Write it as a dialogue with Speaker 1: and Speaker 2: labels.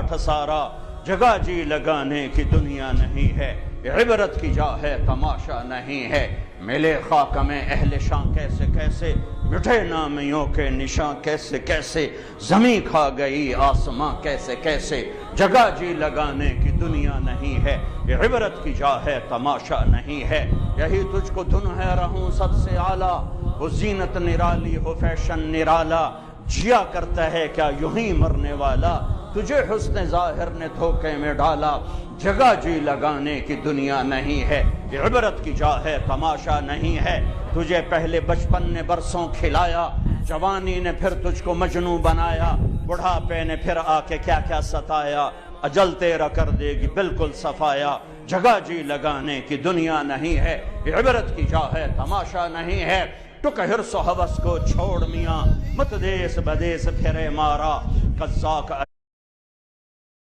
Speaker 1: ٹھاٹھ سارا، جگہ جی لگانے کی دنیا نہیں ہے، عبرت کی جا ہے تماشا نہیں ہے۔ ملے خاک میں اہل شاں کیسے کیسے، مٹھے نامیوں کے نشاں کیسے کیسے، زمین کھا گئی آسماں کیسے کیسے، جگہ جی لگانے کی دنیا نہیں ہے، عبرت کی جا ہے تماشا نہیں ہے۔ یہی تجھ کو دھن ہے رہوں سب سے اعلیٰ، وہ زینت نرالی ہو فیشن نرالا، جیا کرتا ہے کیا یوں ہی مرنے والا، تجھے حسن ظاہر نے دھوکے میں ڈالا، جگہ جی لگانے کی دنیا نہیں ہے، عبرت کی جا ہے تماشا نہیں ہے۔ تجھے پہلے بچپن نے برسوں کھلایا، جوانی نے پھر تجھ کو مجنوں بنایا، بڑھاپے نے پھر آ کے کیا کیا ستایا، اجل تیرا کر دے گی بالکل صفایا، جگہ جی لگانے کی دنیا نہیں ہے، عبرت کی جا ہے تماشا نہیں ہے۔ ٹک حرص و ہوس کو چھوڑ میاں، مت دیس بدیس پھرے مارا، قزاق